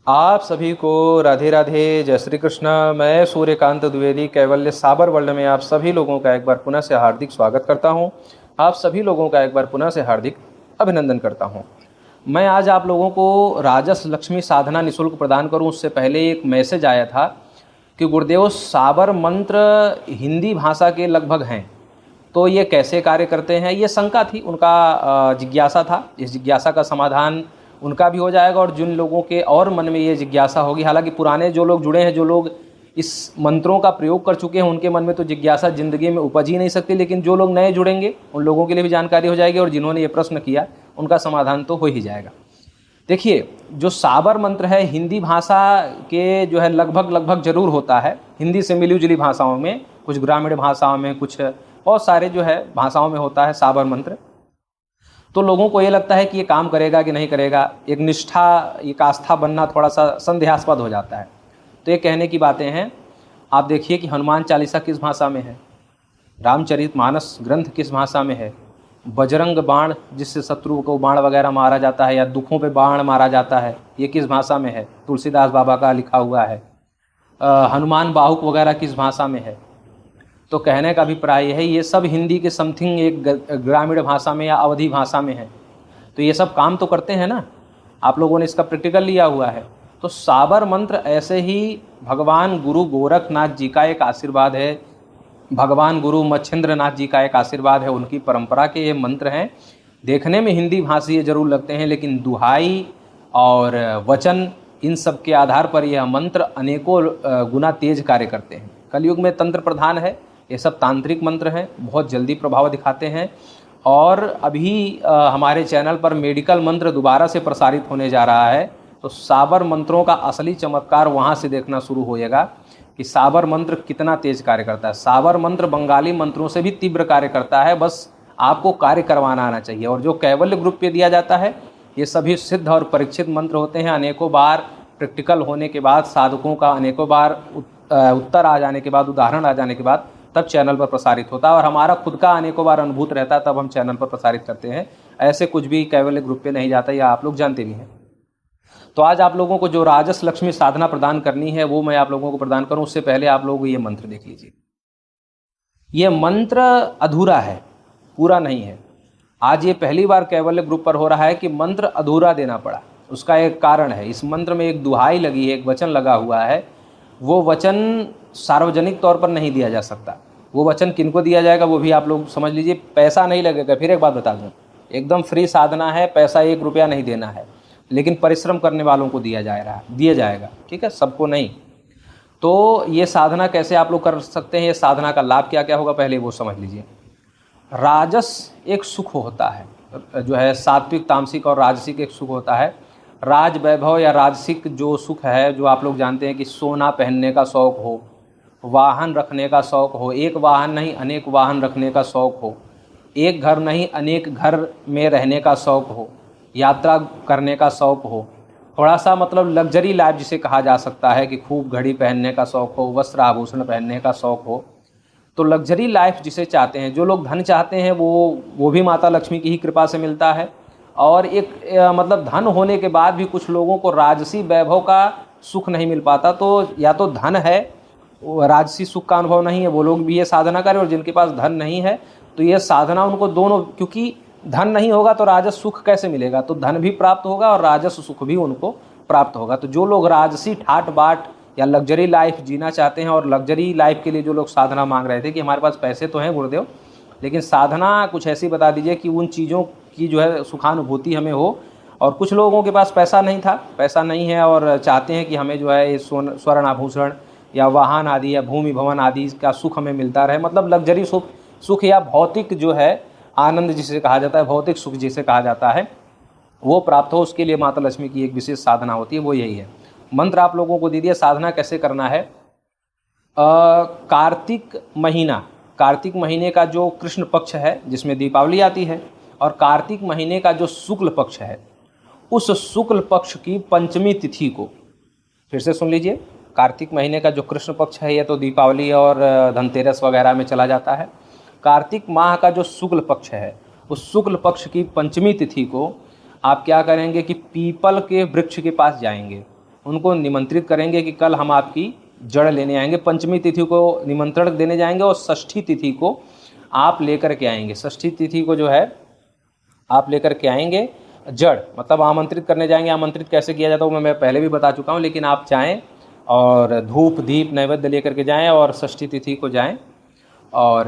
आप सभी को राधे राधे, जय श्री कृष्ण। मैं सूर्यकांत द्विवेदी कैवल्य साबर वर्ल्ड में आप सभी लोगों का एक बार पुनः से हार्दिक स्वागत करता हूं। आप सभी लोगों का एक बार पुनः से हार्दिक अभिनंदन करता हूं। मैं आज आप लोगों को राजस लक्ष्मी साधना निःशुल्क प्रदान करूं उससे पहले एक मैसेज आया था कि गुरुदेव साबर मंत्र हिंदी भाषा के लगभग हैं, तो ये कैसे कार्य करते हैं। ये शंका थी, उनका जिज्ञासा था। इस जिज्ञासा का समाधान उनका भी हो जाएगा और जिन लोगों के और मन में ये जिज्ञासा होगी, हालांकि पुराने जो लोग जुड़े हैं, जो लोग इस मंत्रों का प्रयोग कर चुके हैं, उनके मन में तो जिज्ञासा जिंदगी में उपज ही नहीं सकती, लेकिन जो लोग नए जुड़ेंगे उन लोगों के लिए भी जानकारी हो जाएगी और जिन्होंने ये प्रश्न किया उनका समाधान तो हो ही जाएगा। देखिए, जो साबर मंत्र है हिंदी भाषा के जो है लगभग जरूर होता है। हिंदी से मिली जुली भाषाओं में, कुछ ग्रामीण भाषाओं में, कुछ बहुत सारे जो है भाषाओं में होता है साबर मंत्र। तो लोगों को ये लगता है कि ये काम करेगा कि नहीं करेगा, एक निष्ठा, एक आस्था बनना थोड़ा सा संदेहास्पद हो जाता है। तो ये कहने की बातें हैं। आप देखिए कि हनुमान चालीसा किस भाषा में है, रामचरितमानस ग्रंथ किस भाषा में है, बजरंग बाण जिससे शत्रु को बाण वगैरह मारा जाता है या दुखों पे बाण मारा जाता है, ये किस भाषा में है, तुलसीदास बाबा का लिखा हुआ है। हनुमान बाहुक वगैरह किस भाषा में है। तो कहने का अभिप्राय है ये सब हिंदी के समथिंग एक ग्रामीण भाषा में या अवधी भाषा में है। तो ये सब काम तो करते हैं ना, आप लोगों ने इसका प्रैक्टिकल लिया हुआ है। तो साबर मंत्र ऐसे ही भगवान गुरु गोरखनाथ जी का एक आशीर्वाद है, भगवान गुरु मच्छिंद्र नाथ जी का एक आशीर्वाद है, उनकी परंपरा के ये मंत्र हैं। देखने में हिंदी भाषी जरूर लगते हैं, लेकिन दुहाई और वचन इन सब के आधार पर यह मंत्र अनेकों गुना तेज कार्य करते हैं। कलयुग में तंत्र प्रधान है, ये सब तांत्रिक मंत्र हैं, बहुत जल्दी प्रभाव दिखाते हैं। और अभी हमारे चैनल पर मेडिकल मंत्र दोबारा से प्रसारित होने जा रहा है, तो साबर मंत्रों का असली चमत्कार वहाँ से देखना शुरू होएगा कि साबर मंत्र कितना तेज कार्य करता है। साबर मंत्र बंगाली मंत्रों से भी तीव्र कार्य करता है, बस आपको कार्य करवाना आना चाहिए। और जो कैवल्य ग्रुप पे दिया जाता है, ये सभी सिद्ध और परीक्षित मंत्र होते हैं। अनेकों बार प्रैक्टिकल होने के बाद, साधकों का अनेकों बार उत्तर आ जाने के बाद, उदाहरण आ जाने के बाद तब चैनल पर प्रसारित होता है। और हमारा खुद का अनेकों बार अनुभूत रहता है, तब हम चैनल पर प्रसारित करते हैं। ऐसे कुछ भी कैवल्य ग्रुप पे नहीं जाता, या आप लोग जानते भी हैं। तो आज आप लोगों को जो राजस लक्ष्मी साधना प्रदान करनी है वो मैं आप लोगों को प्रदान करूं, उससे पहले आप लोग ये मंत्र देख लीजिए। ये मंत्र अधूरा है, पूरा नहीं है। आज ये पहली बार कैवल्य ग्रुप पर हो रहा है कि मंत्र अधूरा देना पड़ा। उसका एक कारण है, इस मंत्र में एक दुहाई लगी है, एक वचन लगा हुआ है। वो वचन सार्वजनिक तौर पर नहीं दिया जा सकता। वो वचन किनको दिया जाएगा वो भी आप लोग समझ लीजिए। पैसा नहीं लगेगा, फिर एक बात बता दूं, एकदम फ्री साधना है, पैसा 1 रुपया नहीं देना है, लेकिन परिश्रम करने वालों को दिया जाएगा, ठीक है, सबको नहीं। तो ये साधना कैसे आप लोग कर सकते हैं, ये साधना का लाभ क्या क्या होगा, पहले वो समझ लीजिए। राजस एक सुख होता है, जो है सात्विक, तामसिक और राजसिक एक सुख होता है। राज वैभव या राजसिक जो सुख है, जो आप लोग जानते हैं कि सोना पहनने का शौक़ हो, वाहन रखने का शौक़ हो, एक वाहन नहीं अनेक वाहन रखने का शौक़ हो, एक घर नहीं अनेक घर में रहने का शौक़ हो, यात्रा करने का शौक़ हो, थोड़ा सा मतलब लग्जरी लाइफ जिसे कहा जा सकता है कि खूब घड़ी पहनने का शौक़ हो, वस्त्र आभूषण पहनने का शौक़ हो। तो लग्जरी लाइफ जिसे चाहते हैं, जो लोग धन चाहते हैं, वो भी माता लक्ष्मी की ही कृपा से मिलता है। और एक मतलब धन होने के बाद भी कुछ लोगों को राजसी वैभव का सुख नहीं मिल पाता। तो या तो धन है, राजसी सुख का अनुभव नहीं है, वो लोग भी ये साधना करें, और जिनके पास धन नहीं है तो ये साधना उनको दोनों, क्योंकि धन नहीं होगा तो राजस सुख कैसे मिलेगा, तो धन भी प्राप्त होगा और राजस सुख भी उनको प्राप्त होगा। तो जो लोग राजसी ठाट बाट या लग्जरी लाइफ जीना चाहते हैं, और लग्जरी लाइफ के लिए जो लोग साधना मांग रहे थे कि हमारे पास पैसे तो हैं गुरुदेव, लेकिन साधना कुछ ऐसी बता दीजिए कि उन चीज़ों की जो है सुखानुभूति हमें हो। और कुछ लोगों के पास पैसा नहीं था, पैसा नहीं है, और चाहते हैं कि हमें जो है स्वर्ण आभूषण या वाहन आदि या भूमि भवन आदि का सुख हमें मिलता रहे, मतलब लग्जरी सुख या भौतिक जो है आनंद जिसे कहा जाता है, भौतिक सुख जिसे कहा जाता है, वो प्राप्त हो। उसके लिए माता लक्ष्मी की एक विशेष साधना होती है, वो यही है। मंत्र आप लोगों को दे दिया, साधना कैसे करना है। कार्तिक महीने का जो कृष्ण पक्ष है, जिसमें दीपावली आती है, और कार्तिक महीने का जो शुक्ल पक्ष है, उस शुक्ल पक्ष की पंचमी तिथि को, फिर से सुन लीजिए, कार्तिक महीने का जो कृष्ण पक्ष है, यह तो दीपावली और धनतेरस वगैरह में चला जाता है। कार्तिक माह का जो शुक्ल पक्ष है, उस शुक्ल पक्ष की पंचमी तिथि को आप क्या करेंगे कि पीपल के वृक्ष के पास जाएंगे, उनको निमंत्रित करेंगे कि कल हम आपकी जड़ लेने आएंगे। पंचमी तिथि को निमंत्रण देने जाएंगे और षष्ठी तिथि को आप लेकर के आएंगे। षष्ठी तिथि को जो है आप लेकर के आएंगे जड़, मतलब आमंत्रित करने जाएंगे। आमंत्रित कैसे किया जाता है वो मैं पहले भी बता चुका हूँ, लेकिन आप जाएँ और धूप दीप नैवेद्य लेकर के जाएँ और षष्ठी तिथि को जाएँ और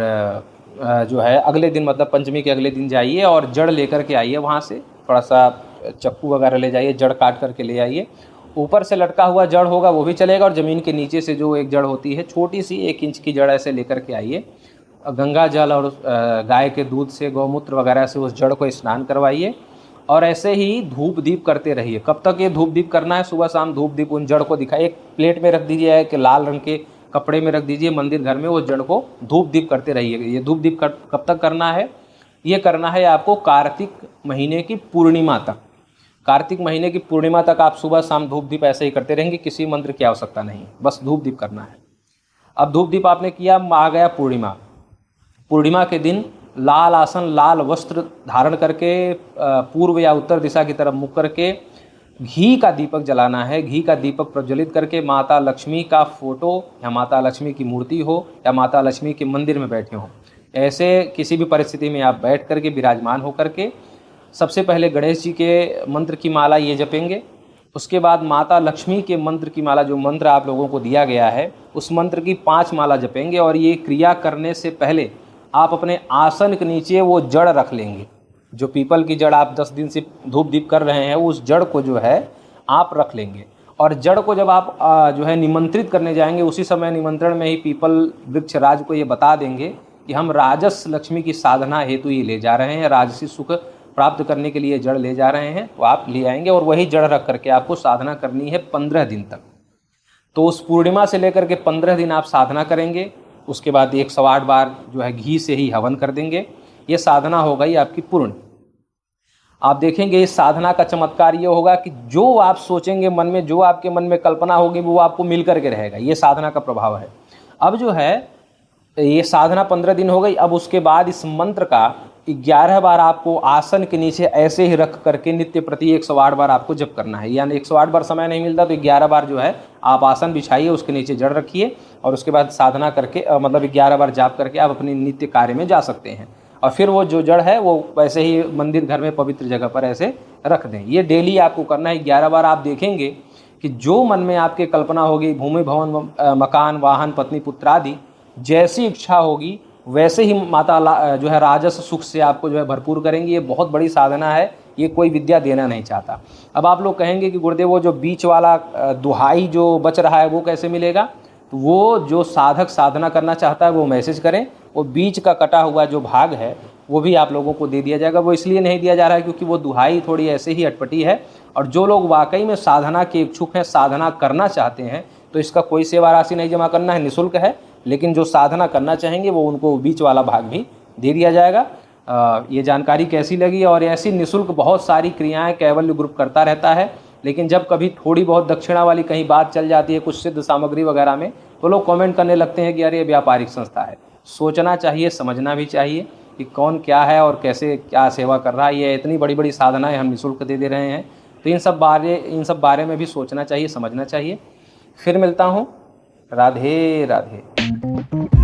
जो है अगले दिन, मतलब पंचमी के अगले दिन जाइए और जड़ लेकर के आइए। वहाँ से थोड़ा सा चक्कू वगैरह ले जाइए, जड़ काट करके ले आइए। ऊपर से लटका हुआ जड़ होगा वो भी चलेगा, और ज़मीन के नीचे से जो एक जड़ होती है छोटी सी 1 इंच की जड़, ऐसे लेकर के आइए। गंगा जल और गाय के दूध से, गौमूत्र वगैरह से उस जड़ को स्नान करवाइए और ऐसे ही धूप दीप करते रहिए। कब तक ये धूप दीप करना है? सुबह शाम धूप दीप उन जड़ को दिखाइए। एक प्लेट में रख दीजिए, एक लाल रंग के कपड़े में रख दीजिए मंदिर घर में, उस जड़ को धूप दीप करते रहिए। ये धूप दीप कब तक करना है? ये करना है आपको कार्तिक महीने की पूर्णिमा तक। कार्तिक महीने की पूर्णिमा तक आप सुबह शाम धूप दीप ऐसे ही करते रहेंगे, किसी मंत्र की आवश्यकता नहीं, बस धूप दीप करना है। अब धूप दीप आपने किया, आ गया पूर्णिमा। पूर्णिमा के दिन लाल आसन, लाल वस्त्र धारण करके पूर्व या उत्तर दिशा की तरफ मुख करके घी का दीपक जलाना है। घी का दीपक प्रज्वलित करके माता लक्ष्मी का फोटो या माता लक्ष्मी की मूर्ति हो या माता लक्ष्मी के मंदिर में बैठे हों, ऐसे किसी भी परिस्थिति में आप बैठ करके विराजमान होकर के सबसे पहले गणेश जी के मंत्र की माला ये जपेंगे। उसके बाद माता लक्ष्मी के मंत्र की माला, जो मंत्र आप लोगों को दिया गया है, उस मंत्र की 5 माला जपेंगे। और ये क्रिया करने से पहले आप अपने आसन के नीचे वो जड़ रख लेंगे। जो पीपल की जड़ आप 10 दिन से धूप दीप कर रहे हैं, उस जड़ को जो है आप रख लेंगे। और जड़ को जब आप जो है निमंत्रित करने जाएंगे, उसी समय निमंत्रण में ही पीपल वृक्ष राज को ये बता देंगे कि हम राजस लक्ष्मी की साधना हेतु ये ले जा रहे हैं, राजसी सुख प्राप्त करने के लिए जड़ ले जा रहे हैं, तो आप ले आएंगे और वही जड़ रख करके आपको साधना करनी है 15 दिन तक। तो उस पूर्णिमा से लेकर के 15 दिन आप साधना करेंगे। उसके बाद 108 बार जो है घी से ही हवन कर देंगे। ये साधना हो गई आपकी पूर्ण। आप देखेंगे इस साधना का चमत्कार ये होगा कि जो आप सोचेंगे मन में, जो आपके मन में कल्पना होगी, वो आपको मिल करके रहेगा। ये साधना का प्रभाव है। अब जो है ये साधना 15 दिन हो गई। अब उसके बाद इस मंत्र का 11 बार आपको आसन के नीचे ऐसे ही रख करके नित्य प्रति 108 बार आपको जप करना है। यानी 108 बार समय नहीं मिलता तो 11 बार जो है आप आसन बिछाइए, उसके नीचे जड़ रखिए और उसके बाद साधना करके मतलब 11 बार जाप करके आप अपने नित्य कार्य में जा सकते हैं। और फिर वो जो जड़ है वो वैसे ही मंदिर घर में पवित्र जगह पर ऐसे रख दें। ये डेली आपको करना है 11 बार। आप देखेंगे कि जो मन में आपके कल्पना होगी, भूमि भवन मकान वाहन पत्नी पुत्र आदि जैसी इच्छा होगी, वैसे ही माता जो है राजस सुख से आपको जो है भरपूर करेंगी। ये बहुत बड़ी साधना है, ये कोई विद्या देना नहीं चाहता। अब आप लोग कहेंगे कि गुरुदेव वो जो बीच वाला दुहाई जो बच रहा है वो कैसे मिलेगा? तो वो जो साधक साधना करना चाहता है वो मैसेज करें, वो बीच का कटा हुआ जो भाग है वो भी आप लोगों को दे दिया जाएगा। वो इसलिए नहीं दिया जा रहा है क्योंकि वो दुहाई थोड़ी ऐसे ही अटपटी है, और जो लोग वाकई में साधना के इच्छुक हैं, साधना करना चाहते हैं, तो इसका कोई सेवा राशि नहीं जमा करना है, निःशुल्क है। लेकिन जो साधना करना चाहेंगे वो उनको बीच वाला भाग भी दे दिया जाएगा। ये जानकारी कैसी लगी? और ऐसी निःशुल्क बहुत सारी क्रियाएं कैवल्य ग्रुप करता रहता है, लेकिन जब कभी थोड़ी बहुत दक्षिणा वाली कहीं बात चल जाती है कुछ सिद्ध सामग्री वगैरह में, तो लोग कमेंट करने लगते हैं कि अरे ये व्यापारिक संस्था है। सोचना चाहिए, समझना भी चाहिए कि कौन क्या है और कैसे क्या सेवा कर रहा है। ये इतनी बड़ी बड़ी साधनाएं हम निःशुल्क दे रहे हैं, तो इन सब बारे में भी सोचना चाहिए, समझना चाहिए। फिर मिलता हूँ। राधे राधे।